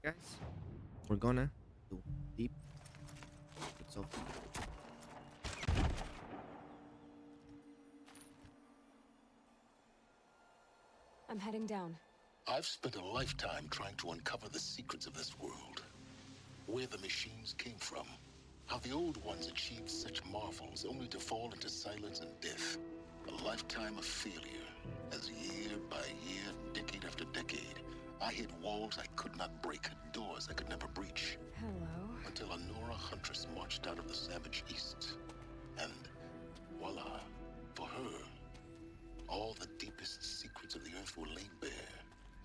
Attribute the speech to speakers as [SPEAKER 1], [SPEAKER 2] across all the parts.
[SPEAKER 1] guys, we're gonna do deep. It's off.
[SPEAKER 2] I'm heading down.
[SPEAKER 3] I've spent a lifetime trying to uncover the secrets of this world. Where the machines came from. How the old ones achieved such marvels only to fall into silence and death. A lifetime of failure. As year by year, decade after decade, I hit walls I could not break, doors I could never breach.
[SPEAKER 2] Hello.
[SPEAKER 3] Until a Nora huntress marched out of the savage east. And voila, for her, all the deepest secrets of the earth were laid bare.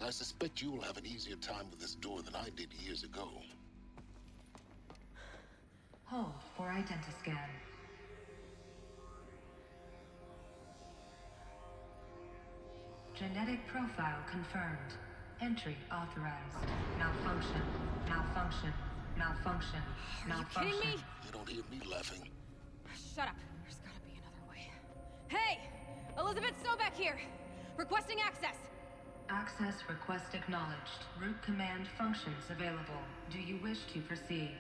[SPEAKER 3] I suspect you will have an easier time with this door than I did years ago.
[SPEAKER 4] Hold for identiscan. Genetic profile confirmed. Entry authorized. Malfunction. Malfunction. Malfunction.
[SPEAKER 2] Are you
[SPEAKER 4] Malfunction.
[SPEAKER 2] kidding me?
[SPEAKER 3] You don't hear me laughing.
[SPEAKER 2] Shut up. There's gotta be another way. Hey! Elizabeth Sobek here! Requesting access!
[SPEAKER 4] Access request acknowledged. Root command functions available. Do you wish to proceed?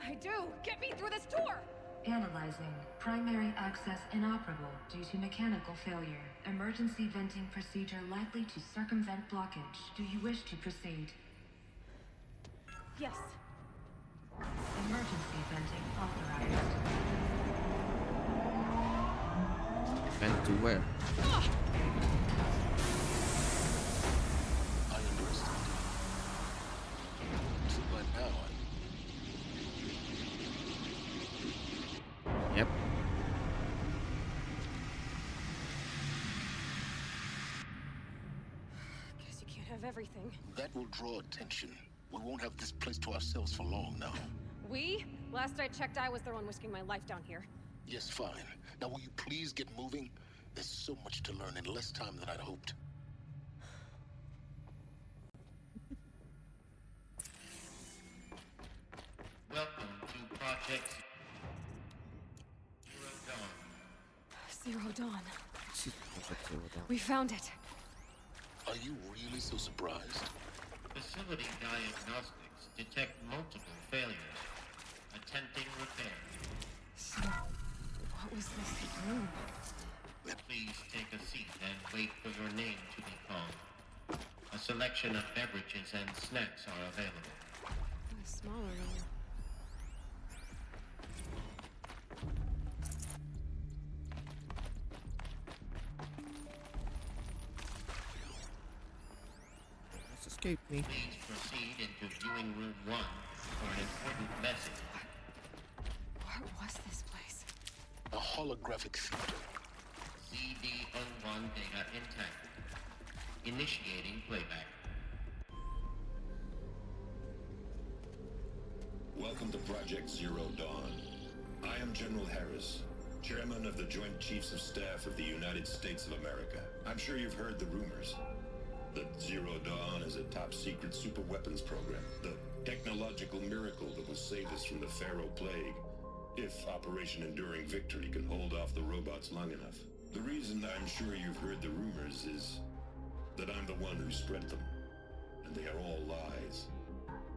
[SPEAKER 2] I do! Get me through this door!
[SPEAKER 4] Analyzing. Primary access inoperable due to mechanical failure. Emergency venting procedure likely to circumvent blockage. Do you wish to proceed?
[SPEAKER 2] Yes.
[SPEAKER 4] Emergency venting authorized.
[SPEAKER 1] Vent to where?
[SPEAKER 3] I underestimated you. So by now,
[SPEAKER 1] Yep.
[SPEAKER 2] Guess you can't have everything.
[SPEAKER 3] that will draw attention. We won't have this place to ourselves for long now.
[SPEAKER 2] We? Last I checked, I was the one risking my life down here.
[SPEAKER 3] Yes, fine. Now will you please get moving? There's so much to learn in less time than I'd hoped.
[SPEAKER 5] Welcome to Project Zero Dawn.
[SPEAKER 2] Zero Dawn.
[SPEAKER 1] Shit, I got zero down.
[SPEAKER 2] We found it.
[SPEAKER 3] Are you really so surprised?
[SPEAKER 5] Facility diagnostics detect multiple failures. Attempting repair.
[SPEAKER 2] So, what was this room?
[SPEAKER 5] Please take a seat and wait for your name to be called. A selection of beverages and snacks are available.
[SPEAKER 2] A smaller room.
[SPEAKER 1] Just escape me.
[SPEAKER 5] Please proceed into viewing room 1 for an important message.
[SPEAKER 2] What was this place?
[SPEAKER 3] A holographic theater.
[SPEAKER 5] CD01 data intact. Initiating playback.
[SPEAKER 6] Welcome to Project Zero Dawn. I am General Harris, Chairman of the Joint Chiefs of Staff of the United States of America. I'm sure you've heard the rumors that Zero Dawn is a top-secret superweapons program, the technological miracle that will save us from the Pharaoh Plague, if Operation Enduring Victory can hold off the robots long enough. The reason I'm sure you've heard the rumors is that I'm the one who spread them, and they are all lies.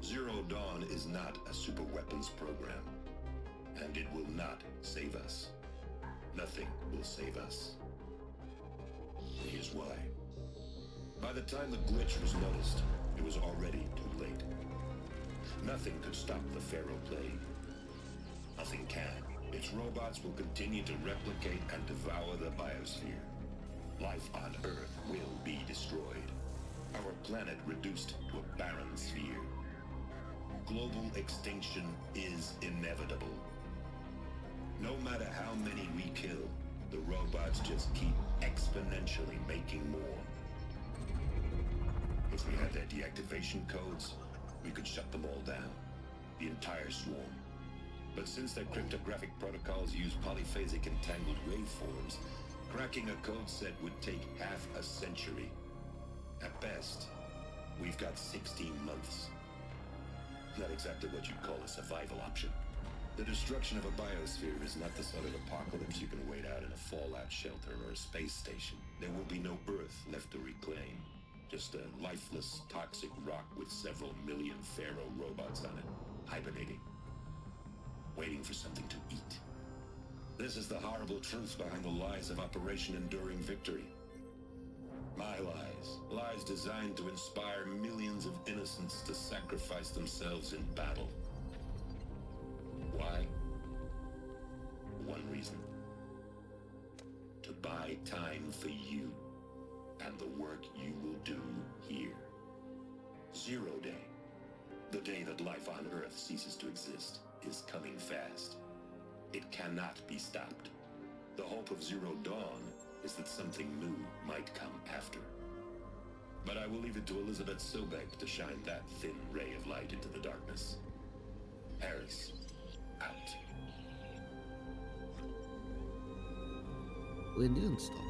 [SPEAKER 6] Zero Dawn is not a superweapons program, and it will not save us. Nothing will save us. Here's why. By the time the glitch was noticed, it was already too late. Nothing could stop the Pharaoh Plague. Nothing can. Its robots will continue to replicate and devour the biosphere. Life on Earth will be destroyed. Our planet reduced to a barren sphere. Global extinction is inevitable. No matter how many we kill, the robots just keep exponentially making more. If we had their deactivation codes, we could shut them all down. The entire swarm. But since their cryptographic protocols use polyphasic entangled waveforms, cracking a code set would take half a century. At best, we've got 16 months. Not exactly what you'd call a survival option. The destruction of a biosphere is not the sort of apocalypse you can wait out in a fallout shelter or a space station. There will be no Earth left to reclaim. Just a lifeless, toxic rock with several million Pharaoh robots on it, hibernating, waiting for something to eat. This is the horrible truth behind the lies of Operation Enduring Victory. My lies. Lies designed to inspire millions of innocents to sacrifice themselves in battle. Why? One reason. To buy time for you and the work you will do here. Zero Day, the day that life on Earth ceases to exist, is coming fast. It cannot be stopped. The hope of Zero Dawn is that something new might come after. But I will leave it to Elizabeth Sobek to shine that thin ray of light into the darkness. Harris, out.
[SPEAKER 1] We didn't stop it.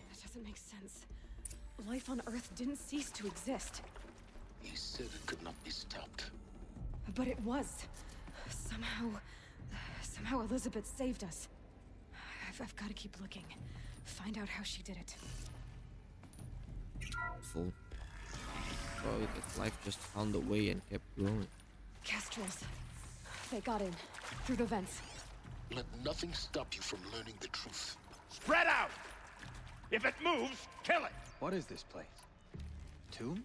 [SPEAKER 2] That doesn't make sense. Life on Earth didn't cease to exist.
[SPEAKER 3] He said it could not be stopped.
[SPEAKER 2] But it was. Somehow Elizabeth saved us. I've got to keep looking. Find out how she did it.
[SPEAKER 1] Full. Oh, that life just found a way and kept growing.
[SPEAKER 2] Kestrels. They got in. Through the vents.
[SPEAKER 3] Let nothing stop you from learning the truth.
[SPEAKER 7] Spread out! If it moves, kill it!
[SPEAKER 8] What is this place? Tomb?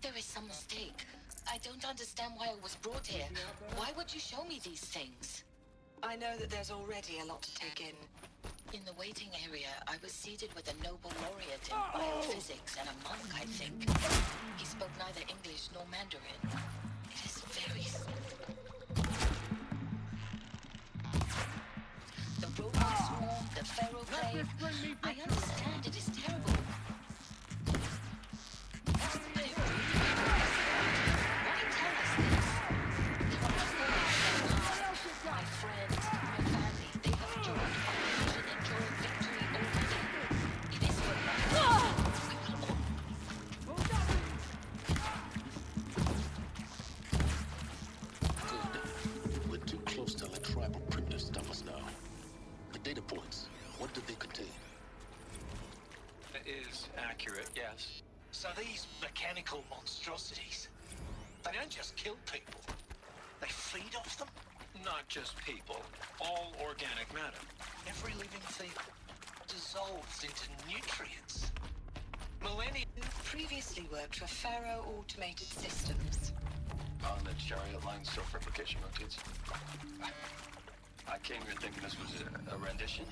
[SPEAKER 9] There is some mistake. I don't understand why I was brought here. Why would you show me these things?
[SPEAKER 10] I know that there's already a lot to take in.
[SPEAKER 9] In the waiting area, I was seated with a Nobel laureate in biophysics and a monk, I think. He spoke neither English nor Mandarin. It is very The robot swarm, the Pharaoh plague. I understand it is terrible. But it really Why tell us this? There are no my friends, my family, they have joined Operation Enduring Victory already. It is for life. We will
[SPEAKER 3] Good. We're too close to let tribal primitives stop us now. The data points, what did they contain?
[SPEAKER 11] That is accurate, yes. So these mechanical monstrosities, they don't just kill people. They feed off them? Not just people. All organic matter. Every living thing dissolves into nutrients. Millennia
[SPEAKER 10] Previously worked for Pharaoh Automated Systems.
[SPEAKER 11] on the chariot line self-replication rotates. I came here thinking this was a rendition.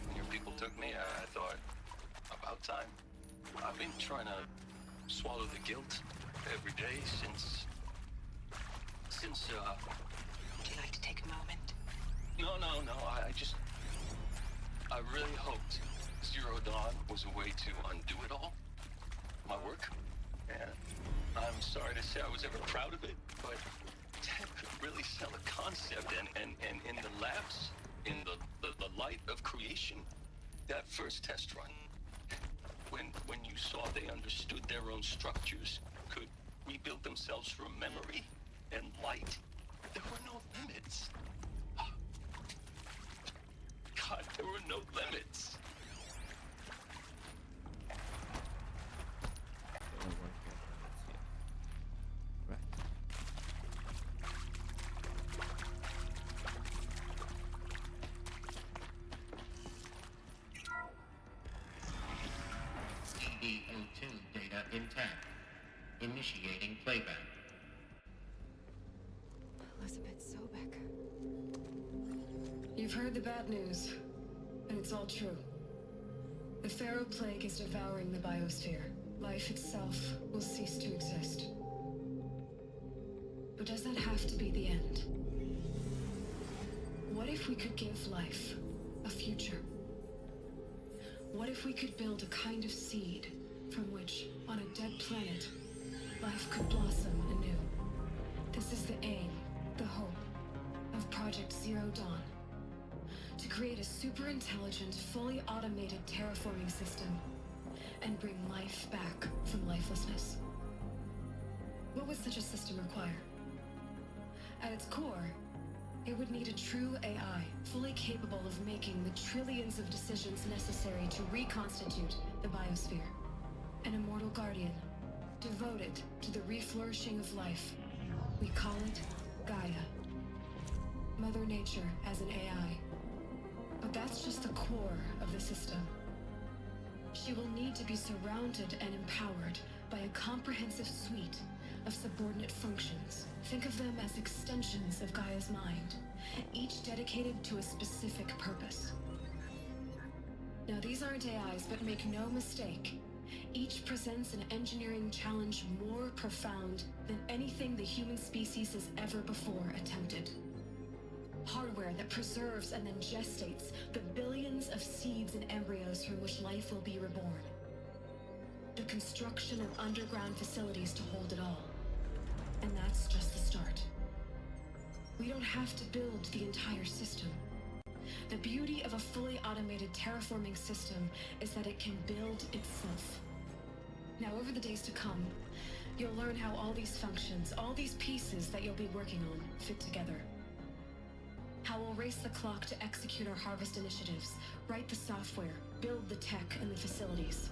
[SPEAKER 11] When your people took me, I thought, about time. I've been trying to swallow the guilt every day since
[SPEAKER 10] Would you like to take a moment?
[SPEAKER 11] No, I really hoped Zero Dawn was a way to undo it all. My work. And I'm sorry to say I was ever proud of it, but Ted could really sell a concept, and in the labs, in the light of creation, that first test run, when you saw they understood their own structures, could rebuild themselves from memory and light, there were no limits. God, there were no limits.
[SPEAKER 1] Right.
[SPEAKER 5] DB02 data intact. Initiating playback.
[SPEAKER 2] Elizabeth Sobek.
[SPEAKER 4] You've heard the bad news, and it's all true. The Pharaoh plague is devouring the biosphere. Life itself will cease to exist. But does that have to be the end? What if we could give life a future? What if we could build a kind of seed from which, on a dead planet, life could blossom anew. This is the aim, the hope, of Project Zero Dawn. To create a super-intelligent, fully automated terraforming system and bring life back from lifelessness. What would such a system require? At its core, it would need a true AI, fully capable of making the trillions of decisions necessary to reconstitute the biosphere. An immortal guardian, devoted to the reflourishing of life. We call it Gaia. Mother Nature as an AI. But that's just the core of the system. She will need to be surrounded and empowered by a comprehensive suite of subordinate functions. Think of them as extensions of Gaia's mind, each dedicated to a specific purpose. Now, these aren't AIs, but make no mistake, each presents an engineering challenge more profound than anything the human species has ever before attempted. Hardware that preserves and then gestates the billions of seeds and embryos from which life will be reborn. The construction of underground facilities to hold it all. And that's just the start. We don't have to build the entire system. The beauty of a fully automated terraforming system is that it can build itself. Now, over the days to come, you'll learn how all these functions, all these pieces that you'll be working on, fit together. How we'll race the clock to execute our harvest initiatives, write the software, build the tech and the facilities.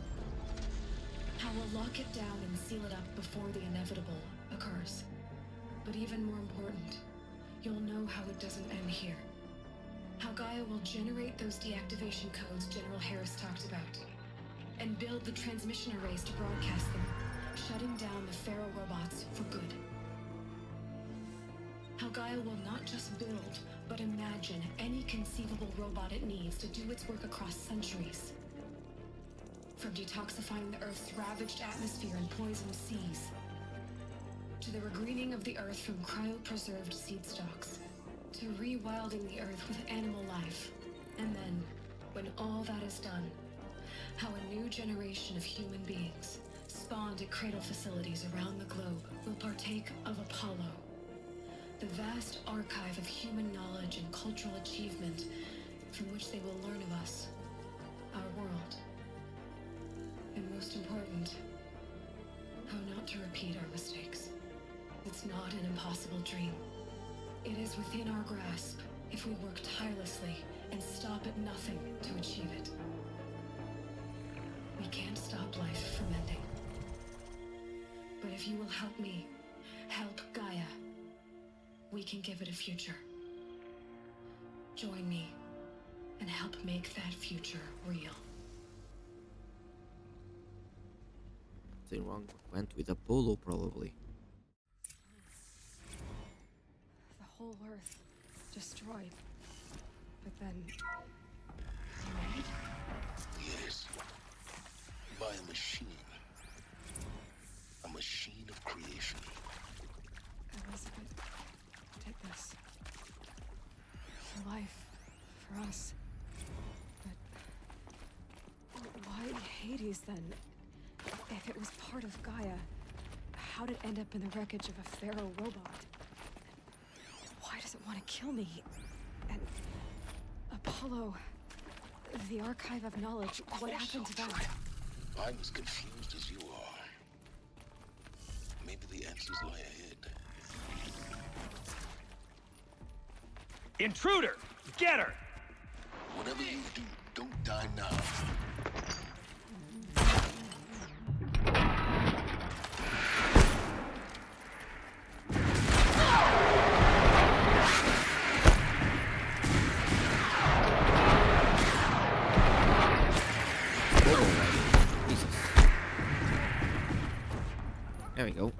[SPEAKER 4] How we'll lock it down and seal it up before the inevitable occurs. But even more important, you'll know how it doesn't end here. How Gaia will generate those deactivation codes General Harris talked about, and build the transmission arrays to broadcast them, shutting down the Pharaoh robots for good. How Gaia will not just build, but imagine any conceivable robot it needs to do its work across centuries. From detoxifying the Earth's ravaged atmosphere and poisoned seas, to the regreening of the Earth from cryopreserved seed stocks, to rewilding the Earth with animal life. And then, when all that is done, how a new generation of human beings, spawned at cradle facilities around the globe, will partake of Apollo, the vast archive of human knowledge and cultural achievement from which they will learn of us, our world. And most important, how not to repeat our mistakes. It's not an impossible dream. It is within our grasp if we work tirelessly and stop at nothing to achieve it. We can't stop life from ending. But if you will help me, help Gaia, we can give it a future. Join me and help make that future real.
[SPEAKER 1] Something wrong went with Apollo, probably.
[SPEAKER 2] The whole Earth destroyed. But then... made?
[SPEAKER 3] Yes. By a machine. A machine of creation.
[SPEAKER 2] Elizabeth did this. For life. For us. But... why Hades, then? If it was part of Gaia, how did it end up in the wreckage of a Pharaoh robot? Why does it want to kill me? And Apollo, the archive of knowledge, what happened to that?
[SPEAKER 3] I'm as confused as you are. Maybe the answers lie ahead.
[SPEAKER 7] Intruder! Get her!
[SPEAKER 3] Whatever you do, don't die now.
[SPEAKER 1] There we go.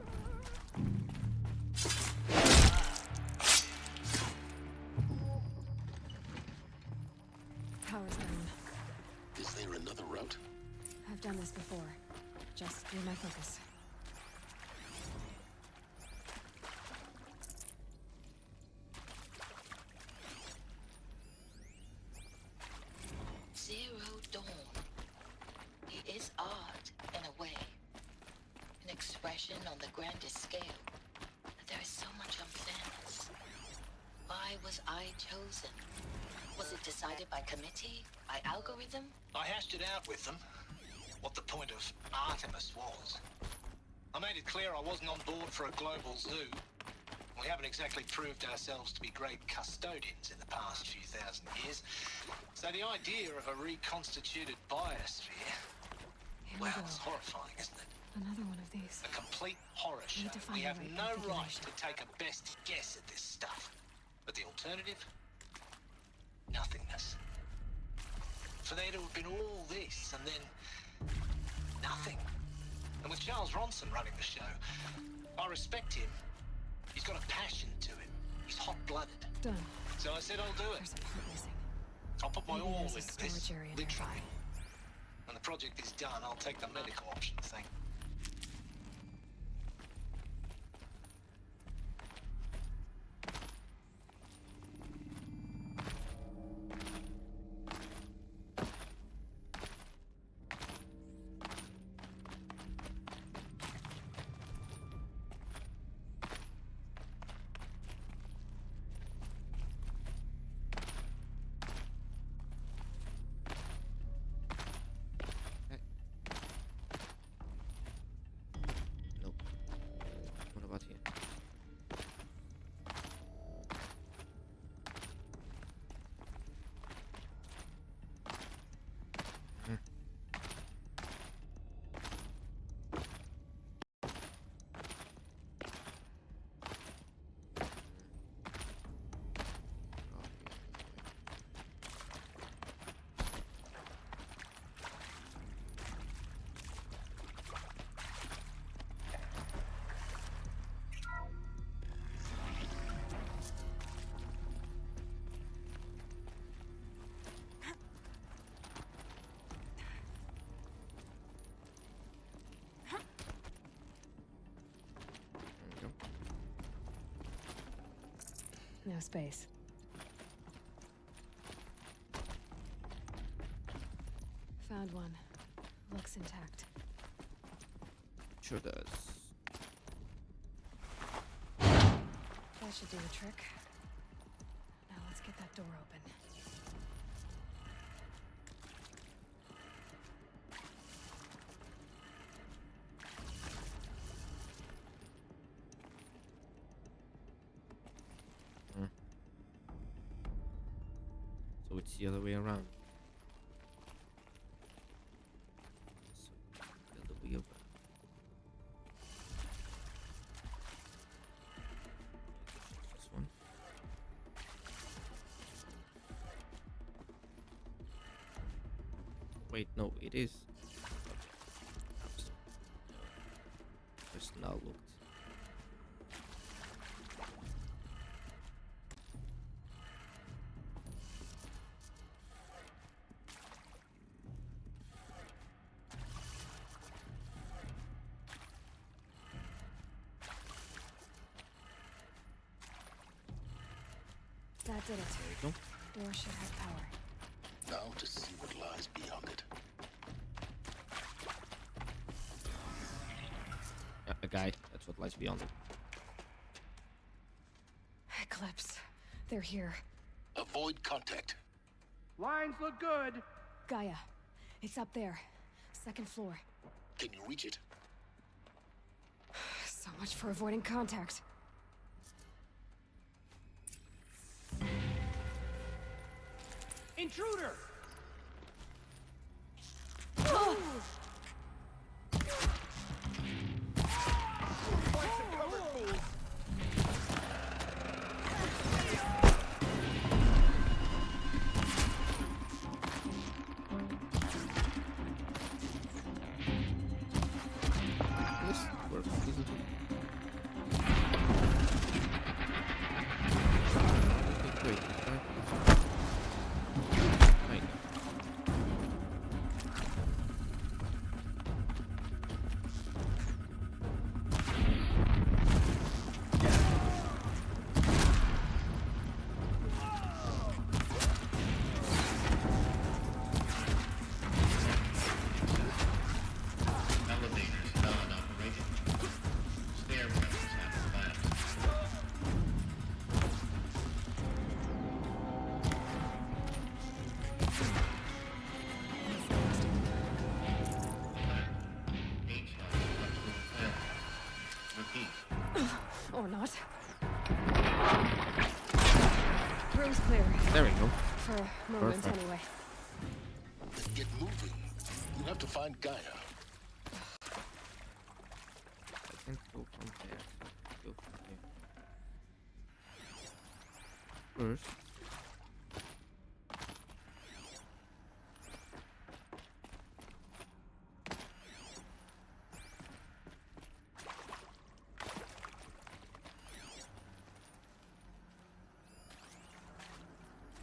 [SPEAKER 2] Power's down.
[SPEAKER 3] Is there another route?
[SPEAKER 2] I've done this before. Just do my focus.
[SPEAKER 9] Zero Dawn. It is art, in a way. An expression on the grandest scale. But there is so much unfairness. Why was I chosen? Was it decided by committee? By algorithm?
[SPEAKER 8] I hashed it out with them. What the point of Artemis was. I made it clear I wasn't on board for a global zoo. We haven't exactly proved ourselves to be great custodians in the past few thousand years. So the idea of a reconstituted biosphere, well, it's horrifying, isn't it?
[SPEAKER 2] Another one of these.
[SPEAKER 8] A complete horror show.
[SPEAKER 2] Need to find
[SPEAKER 8] We
[SPEAKER 2] the
[SPEAKER 8] have
[SPEAKER 2] right
[SPEAKER 8] no right
[SPEAKER 2] configuration.
[SPEAKER 8] to take a best guess at this stuff. But the alternative? Nothingness. For there to have been all this and then nothing. And with Charles Ronson running the show, I respect him. He's got a passion to him. He's hot-blooded.
[SPEAKER 2] Done.
[SPEAKER 8] So I said I'll do it.
[SPEAKER 2] There's a part missing.
[SPEAKER 8] I'll put my
[SPEAKER 2] Maybe
[SPEAKER 8] all
[SPEAKER 2] there's a
[SPEAKER 8] into this,
[SPEAKER 2] storage area
[SPEAKER 8] literally.
[SPEAKER 2] nearby.
[SPEAKER 8] When the project is done, I'll take the medical option thing.
[SPEAKER 1] Nope. What about here? Hmm. There we go.
[SPEAKER 2] No space. Found one. Looks intact.
[SPEAKER 1] Sure does.
[SPEAKER 2] That should do the trick. Now let's get that door open.
[SPEAKER 1] So it's the other way around. So the other way around. This one. Wait, no, it is. Just now looked.
[SPEAKER 2] That did it.
[SPEAKER 1] There you go.
[SPEAKER 2] Door should have power.
[SPEAKER 3] Now to see what lies beyond it.
[SPEAKER 1] Yeah, a guy. That's what lies beyond it.
[SPEAKER 2] Eclipse. They're here.
[SPEAKER 3] Avoid contact.
[SPEAKER 7] Lines look good.
[SPEAKER 2] Gaia. It's up there. Second floor.
[SPEAKER 3] Can you reach it?
[SPEAKER 2] So much for avoiding contact.
[SPEAKER 7] Intruder!
[SPEAKER 1] This works, doesn't it? Okay, great. Right.
[SPEAKER 2] room's clear.
[SPEAKER 1] There we go.
[SPEAKER 2] For a moment,
[SPEAKER 1] Perfect.
[SPEAKER 2] anyway.
[SPEAKER 3] Then get moving. You have to find Gaia.
[SPEAKER 1] I can go from there. Go from here. First.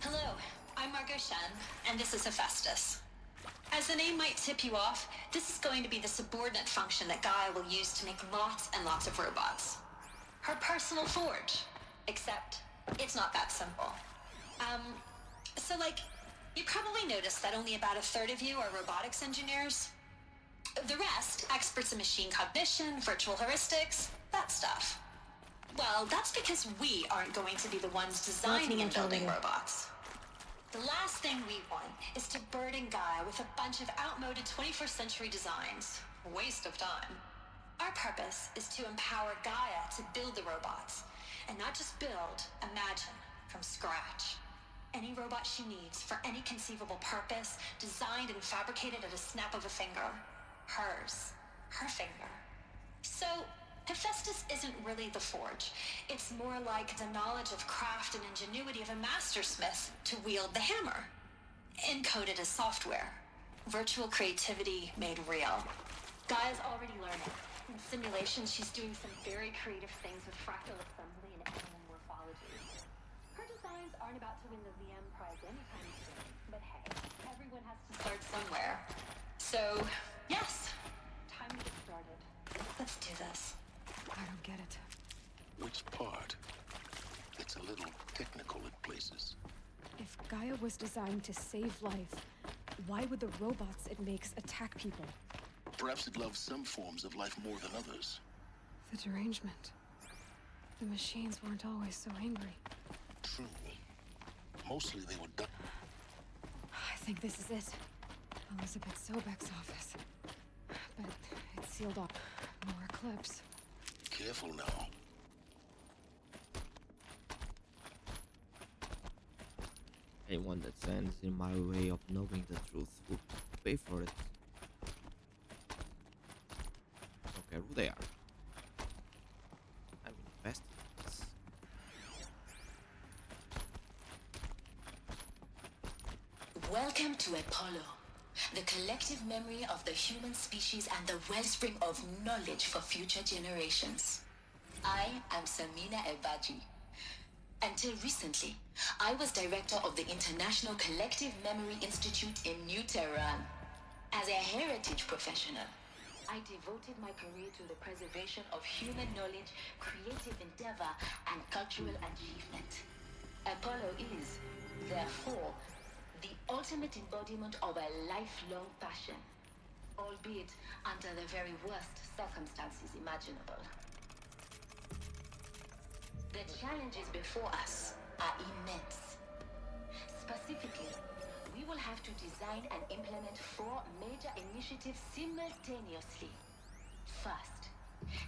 [SPEAKER 10] Hello, I'm Margot Shen, and this is Hephaestus. As the name might tip you off, this is going to be the subordinate function that Gaia will use to make lots and lots of robots. Her personal forge. Except, it's not that simple. You probably noticed that only about a third of you are robotics engineers. The rest, experts in machine cognition, virtual heuristics, that stuff. Well, that's because we aren't going to be the ones designing and building robots. The last thing we want is to burden Gaia with a bunch of outmoded 21st century designs. Waste of time. Our purpose is to empower Gaia to build the robots. And not just build, imagine, from scratch. Any robot she needs for any conceivable purpose, designed and fabricated at a snap of a finger. Hers. Her finger. So, Hephaestus isn't really the forge. It's more like the knowledge of craft and ingenuity of a mastersmith to wield the hammer. Encoded as software. Virtual creativity made real. Gaia's already learning. In simulations, she's doing some very creative things with fractal assembly and animal morphology. Her designs aren't about to win the VM prize anytime soon, but hey, everyone has to start somewhere. So, yes, time to get started. Let's do this.
[SPEAKER 2] I don't get it.
[SPEAKER 3] Which part? It's a little technical in places.
[SPEAKER 2] If Gaia was designed to save life, why would the robots it makes attack people?
[SPEAKER 3] Perhaps it loves some forms of life more than others.
[SPEAKER 2] The derangement. The machines weren't always so angry.
[SPEAKER 3] True. Mostly they were done.
[SPEAKER 2] I think this is it. Elizabeth Sobek's office. But it's sealed off. No eclipse.
[SPEAKER 3] Careful now.
[SPEAKER 1] Anyone that stands in my way of knowing the truth will pay for it. Okay, who they are? I'm invested in this.
[SPEAKER 9] Welcome to Apollo, the collective memory of the human species and the wellspring of knowledge for future generations. I am Samina Ebaji. Until recently, I was director of the International Collective Memory Institute in New Tehran. As a heritage professional, I devoted my career to the preservation of human knowledge, creative endeavor, and cultural achievement. Apollo is, therefore, the ultimate embodiment of a lifelong passion, albeit under the very worst circumstances imaginable. The challenges before us are immense. Specifically, we will have to design and implement 4 major initiatives simultaneously. First,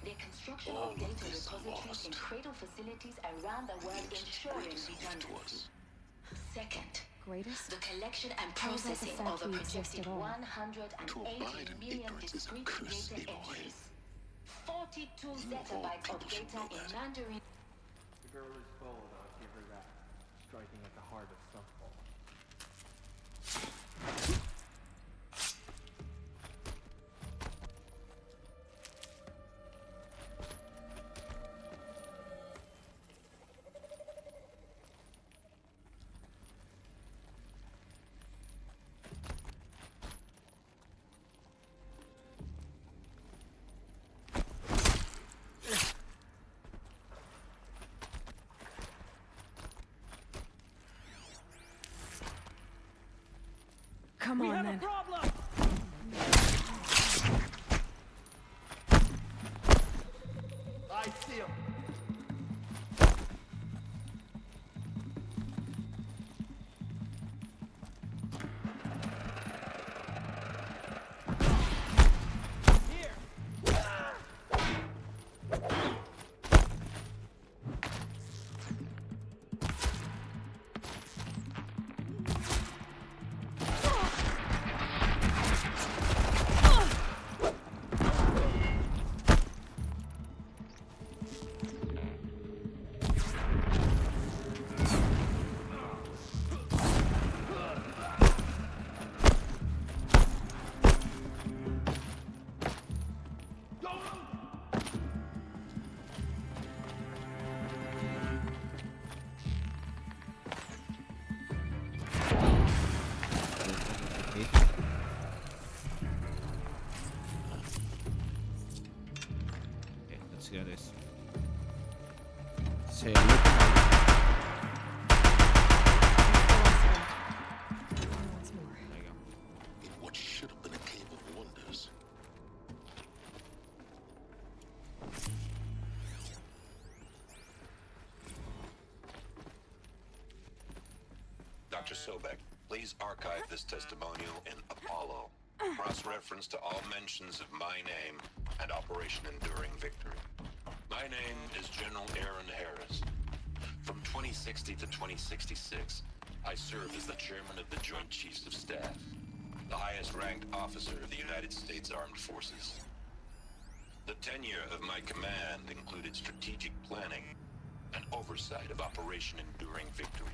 [SPEAKER 9] the construction of data repositories in cradle facilities around the world ensuring redundancy. Second, the collection and processing of a projected 180 million discrete data entries. 42 zettabytes of data in Mandarin.
[SPEAKER 12] The girl is bold, I'll give her that. Striking at the heart of softball.
[SPEAKER 2] Come on, then.
[SPEAKER 7] Problem! I see him.
[SPEAKER 6] Dr. Sobek, please archive this testimonial in Apollo. Cross-reference to all mentions of my name and Operation Enduring Victory. My name is General Aaron Harris. From 2060 to 2066, I served as the chairman of the Joint Chiefs of Staff, the highest-ranked officer of the United States Armed Forces. The tenure of my command included strategic planning and oversight of Operation Enduring Victory,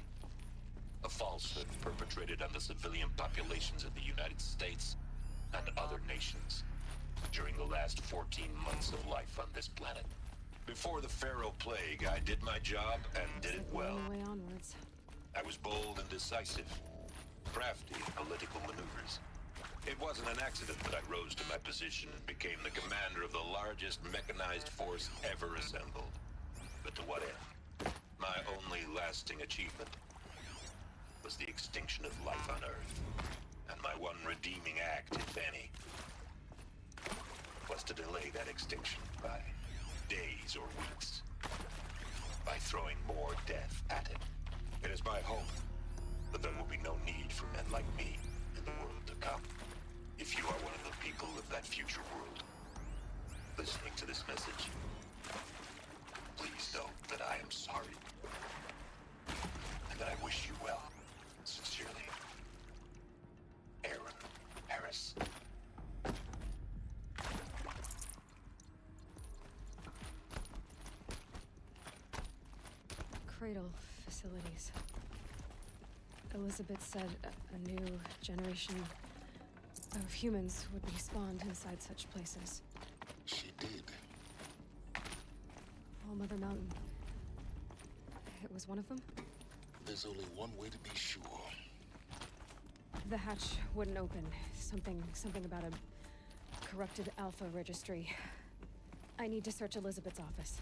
[SPEAKER 6] a falsehood perpetrated on the civilian populations of the United States and other nations during the last 14 months of life on this planet. Before the Pharaoh Plague, I did my job and did it well.
[SPEAKER 2] Way onwards.
[SPEAKER 6] I was bold and decisive, crafty in political maneuvers. It wasn't an accident that I rose to my position and became the commander of the largest mechanized force ever assembled. But to what end? My only lasting achievement was the extinction of life on Earth. And my one redeeming act, if any, was to delay that extinction by days or weeks, by throwing more death at it. It is my hope that there will be no need for men like me in the world to come. If you are one of the people of that future world listening to this message, please know that I am sorry and that I wish you well. Sincerely, Aaron Harris.
[SPEAKER 2] Cradle facilities. Elizabeth said a new generation of humans would be spawned inside such places.
[SPEAKER 3] She did.
[SPEAKER 2] All Mother Mountain. It was one of them?
[SPEAKER 3] There's only one way to be sure.
[SPEAKER 2] The hatch wouldn't open. Something about a corrupted Alpha registry. I need to search Elizabeth's office.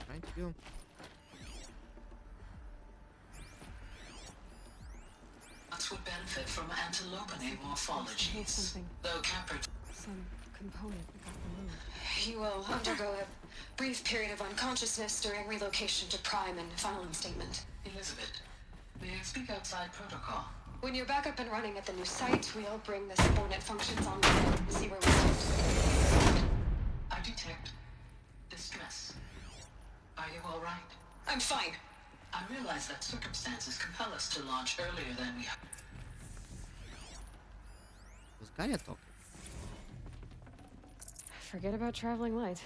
[SPEAKER 1] Thank you.
[SPEAKER 9] Would benefit from antilopinae morphologies.
[SPEAKER 2] Something.
[SPEAKER 9] Though Capra...
[SPEAKER 2] Some component got removed.
[SPEAKER 10] You will undergo a brief period of unconsciousness during relocation to Prime and final statement.
[SPEAKER 9] Elizabeth, may I speak outside protocol?
[SPEAKER 10] When you're back up and running at the new site, we'll bring the subordinate functions online and see where we stand.
[SPEAKER 9] I detect distress. Are you all right?
[SPEAKER 10] I'm fine.
[SPEAKER 9] I realize that circumstances compel us to launch earlier than we...
[SPEAKER 1] Was Gaia talking?
[SPEAKER 2] Forget about traveling light.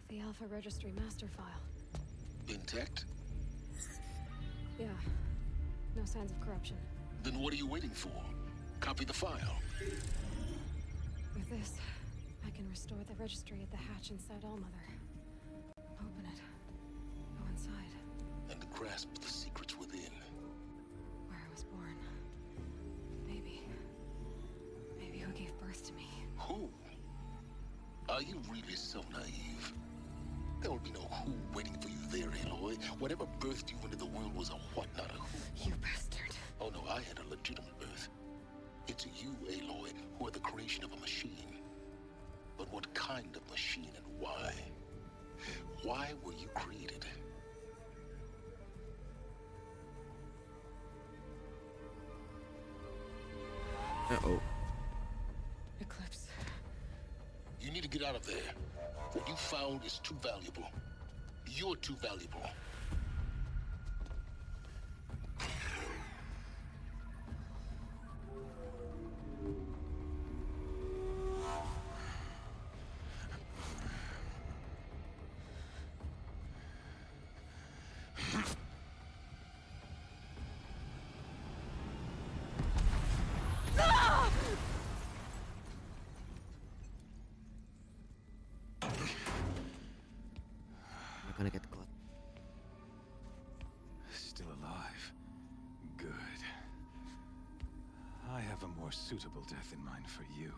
[SPEAKER 2] The Alpha Registry master file.
[SPEAKER 3] Intact?
[SPEAKER 2] Yeah. No signs of corruption.
[SPEAKER 3] Then what are you waiting for? Copy the file.
[SPEAKER 2] With this, I can restore the registry at the hatch inside Allmother. Open it. Go inside.
[SPEAKER 3] And grasp the secrets within.
[SPEAKER 2] Where I was born. Maybe who gave birth to me.
[SPEAKER 3] Who? Are you really so naive? There will be no who waiting for you there, Aloy. Whatever birthed you into the world was a what, not a who.
[SPEAKER 2] You bastard.
[SPEAKER 3] Oh no, I had a legitimate birth. It's you, Aloy, who are the creation of a machine. But what kind of machine and why? Why were you created?
[SPEAKER 1] Uh-oh.
[SPEAKER 2] Eclipse.
[SPEAKER 3] You need to get out of there. What you found is too valuable. You're too valuable.
[SPEAKER 1] I'm gonna get caught.
[SPEAKER 13] Still alive. Good. I have a more suitable death in mind for you.